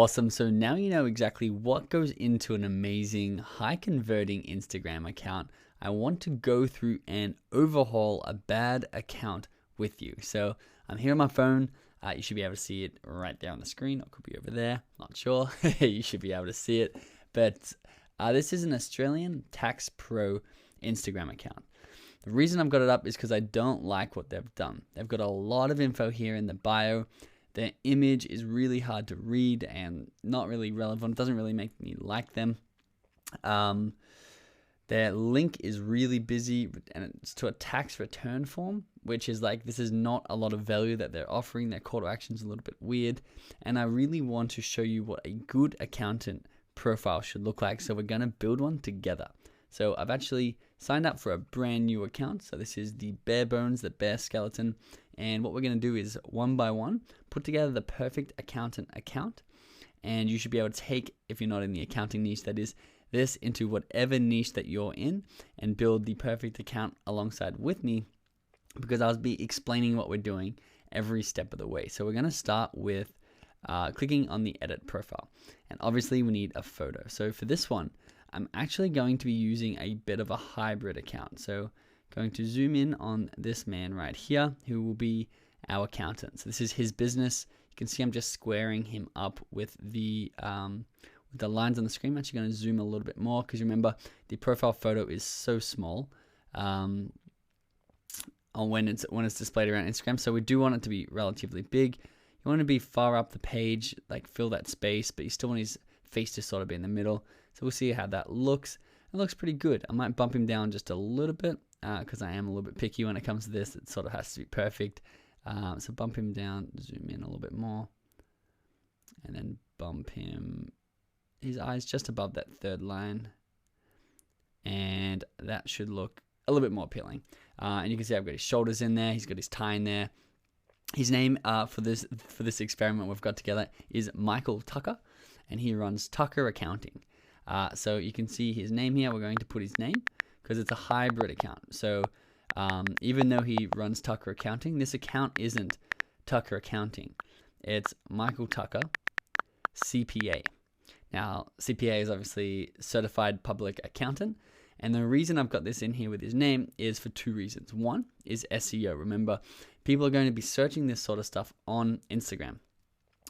Awesome. So now you know exactly what goes into an amazing, high converting Instagram account. I want to go through and overhaul a bad account with you. So I'm here on my phone. You should be able to see it right there on the screen. Or it could be over there. Not sure. You should be able to see it. But this is an Australian Tax Pro Instagram account. The reason I've got it up is because I don't like what they've done. They've got a lot of info here in the bio. Their image is really hard to read and not really relevant. It doesn't really make me like them. Their link is really busy, and it's to a tax return form, which is like, this is not a lot of value that they're offering. Their call to action is a little bit weird. And I really want to show you what a good accountant profile should look like. So we're going to build one together. So I've actually signed up for a brand new account. So this is the bare bones, the bare skeleton. And what we're going to do is one by one, put together the perfect accountant account. And you should be able to take, if you're not in the accounting niche, that is, this into whatever niche that you're in and build the perfect account alongside with me, because I'll be explaining what we're doing every step of the way. So we're going to start with clicking on the edit profile. And obviously we need a photo. So for this one, I'm actually going to be using a bit of a hybrid account. So going to zoom in on this man right here, who will be our accountant. So this is his business. You can see I'm just squaring him up with the lines on the screen. I'm actually going to zoom a little bit more because remember, the profile photo is so small on when it's displayed around Instagram. So we do want it to be relatively big. You want to be far up the page, like fill that space, but you still want his face to sort of be in the middle. So we'll see how that looks. It looks pretty good. I might bump him down just a little bit because I am a little bit picky when it comes to this. It sort of has to be perfect. So bump him down, zoom in a little bit more, and then bump his eyes just above that third line. And that should look a little bit more appealing. And you can see I've got his shoulders in there. He's got his tie in there. His name for this experiment we've got together is Michael Tucker, and he runs Tucker Accounting. So you can see his name here. We're going to put his name because it's a hybrid account. So even though he runs Tucker Accounting, this account isn't Tucker Accounting. It's Michael Tucker, CPA. Now, CPA is obviously Certified Public Accountant. And the reason I've got this in here with his name is for two reasons. One is SEO. Remember, people are going to be searching this sort of stuff on Instagram.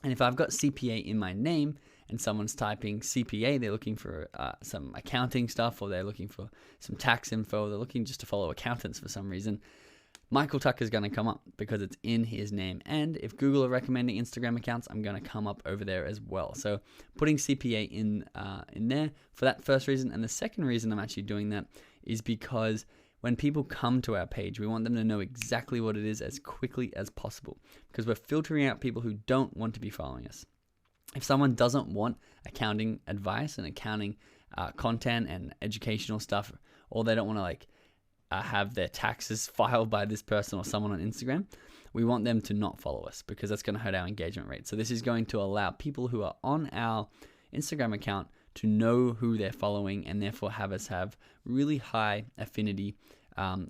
And if I've got CPA in my name and someone's typing CPA, they're looking for some accounting stuff, or they're looking for some tax info, they're looking just to follow accountants for some reason, Michael Tucker is going to come up because it's in his name. And if Google are recommending Instagram accounts, I'm going to come up over there as well. So putting CPA in there for that first reason. And the second reason I'm actually doing that is because when people come to our page, we want them to know exactly what it is as quickly as possible, because we're filtering out people who don't want to be following us. If someone doesn't want accounting advice and accounting content and educational stuff, or they don't want to have their taxes filed by this person or someone on Instagram, we want them to not follow us because that's going to hurt our engagement rate. So this is going to allow people who are on our Instagram account to know who they're following and therefore have us have really high affinity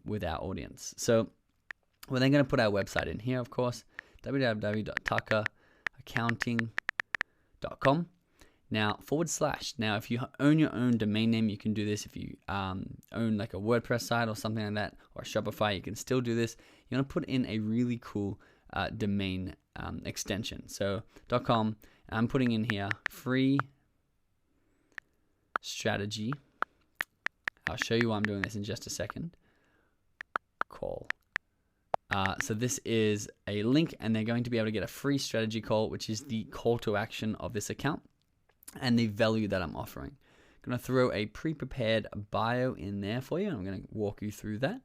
with our audience. So we're then going to put our website in here, of course, www.tuckeraccounting.com. Now, /. Now, if you own your own domain name, you can do this. If you own like a WordPress site or something like that, or Shopify, you can still do this. You're going to put in a really cool domain extension. So .com, I'm putting in here free strategy. I'll show you why I'm doing this in just a second. Call. So this is a link, and they're going to be able to get a free strategy call, which is the call to action of this account and the value that I'm offering. I'm going to throw a pre-prepared bio in there for you, and I'm going to walk you through that.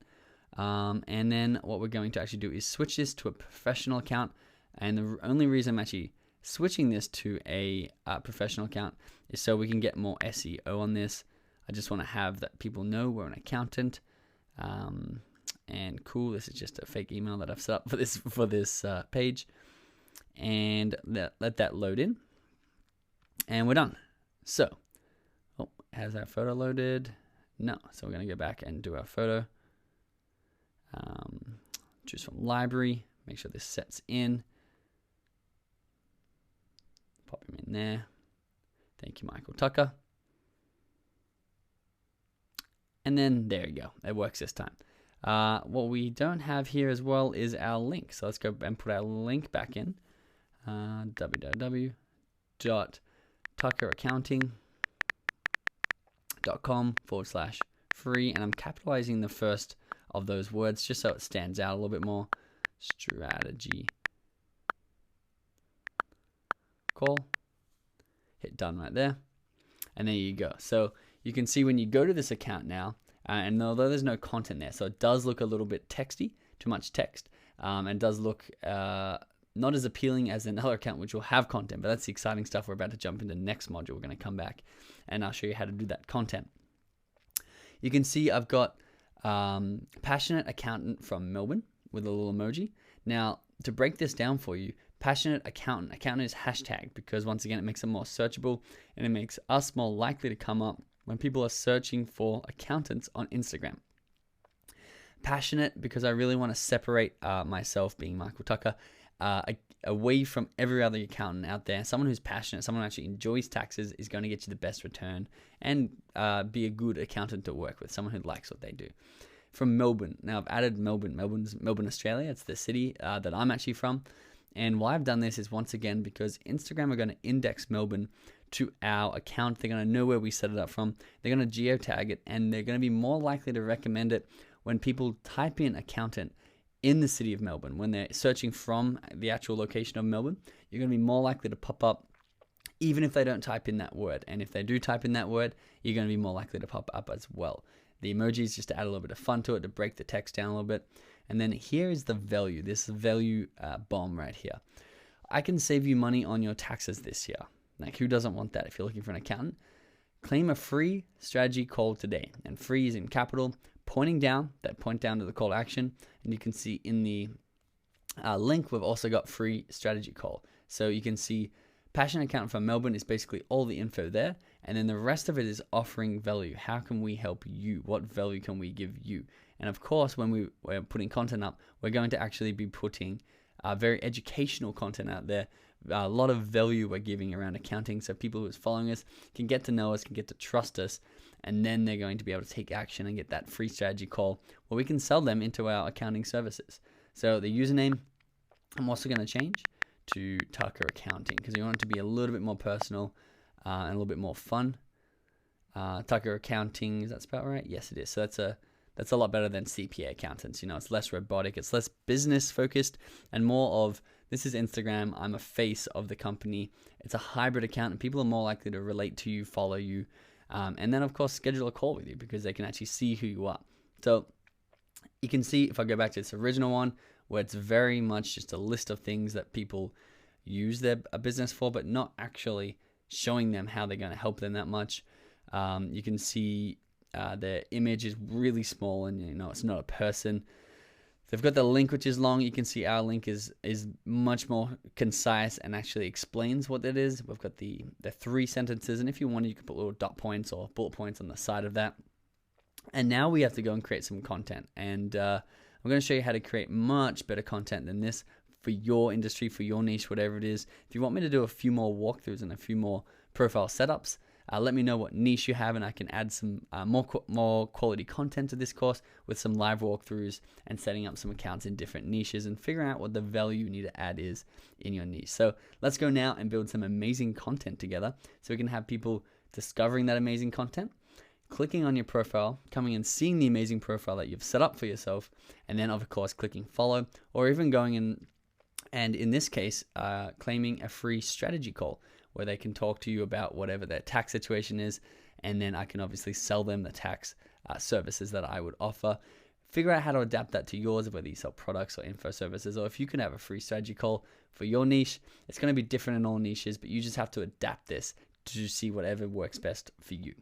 And then what we're going to actually do is switch this to a professional account. And the only reason I'm actually switching this to a professional account is so we can get more SEO on this. I just want to have that people know we're an accountant. And cool, this is just a fake email that I've set up for this page. And let that load in. And we're done. So, has our photo loaded? No. So we're going to go back and do our photo. Choose from library. Make sure this sets in. Pop him in there. Thank you, Michael Tucker. And then there you go. It works this time. What we don't have here as well is our link. So let's go and put our link back in. www.tuckeraccounting.com/free. And I'm capitalizing the first of those words just so it stands out a little bit more. Strategy call. Hit done right there. And there you go. So you can see when you go to this account now, and although there's no content there, so it does look a little bit texty, too much text, and does look not as appealing as another account which will have content, but that's the exciting stuff. We're about to jump into the next module. We're going to come back and I'll show you how to do that content. You can see I've got passionate accountant from Melbourne with a little emoji. Now, to break this down for you, passionate accountant is hashtag because once again, it makes it more searchable and it makes us more likely to come up when people are searching for accountants on Instagram. Passionate because I really want to separate myself, being Michael Tucker, away from every other accountant out there. Someone who's passionate, someone who actually enjoys taxes is going to get you the best return and be a good accountant to work with, someone who likes what they do. From Melbourne. Now I've added Melbourne. Melbourne, Australia. It's the city that I'm actually from. And why I've done this is once again because Instagram are going to index Melbourne to our account. They're going to know where we set it up from. They're going to geotag it and they're going to be more likely to recommend it when people type in accountant in the city of Melbourne. When they're searching from the actual location of Melbourne, you're going to be more likely to pop up even if they don't type in that word. And if they do type in that word, you're going to be more likely to pop up as well. The emojis just to add a little bit of fun to it, to break the text down a little bit. And then here is the value, this value bomb right here. I can save you money on your taxes this year. Like, who doesn't want that if you're looking for an accountant? Claim a free strategy call today. And free is in capital, pointing down, that point down to the call to action. And you can see in the link, we've also got free strategy call. So you can see passionate accountant from Melbourne is basically all the info there. And then the rest of it is offering value. How can we help you? What value can we give you? And of course, when we're putting content up, we're going to actually be putting very educational content out there. A lot of value we're giving around accounting. So people who are following us can get to know us, can get to trust us. And then they're going to be able to take action and get that free strategy call where we can sell them into our accounting services. So the username, I'm also going to change to Tucker Accounting because we want it to be a little bit more personal and a little bit more fun. Tucker Accounting, is that spelled right? Yes, it is. So that's a lot better than CPA accountants. You know, it's less robotic, it's less business focused, and more of this is Instagram. I'm a face of the company. It's a hybrid account, and people are more likely to relate to you, follow you, and then of course schedule a call with you because they can actually see who you are. So you can see if I go back to this original one where it's very much just a list of things that people use their business for, but not actually showing them how they're going to help them that much. You can see their image is really small and, you know, it's not a person. They've got the link, which is long. You can see our link is much more concise and actually explains what it is. We've got the 3 sentences, and if you want, you can put little dot points or bullet points on the side of that. And now we have to go and create some content. And I'm going to show you how to create much better content than this for your industry, for your niche, whatever it is. If you want me to do a few more walkthroughs and a few more profile setups, let me know what niche you have, and I can add some more quality content to this course with some live walkthroughs and setting up some accounts in different niches and figuring out what the value you need to add is in your niche. So let's go now and build some amazing content together so we can have people discovering that amazing content, clicking on your profile, coming and seeing the amazing profile that you've set up for yourself, and then of course clicking follow, or even going in and in this case claiming a free strategy call where they can talk to you about whatever their tax situation is, and then I can obviously sell them the tax services that I would offer. Figure out how to adapt that to yours, whether you sell products or info services, or if you can have a free strategy call for your niche. It's going to be different in all niches, but you just have to adapt this to see whatever works best for you.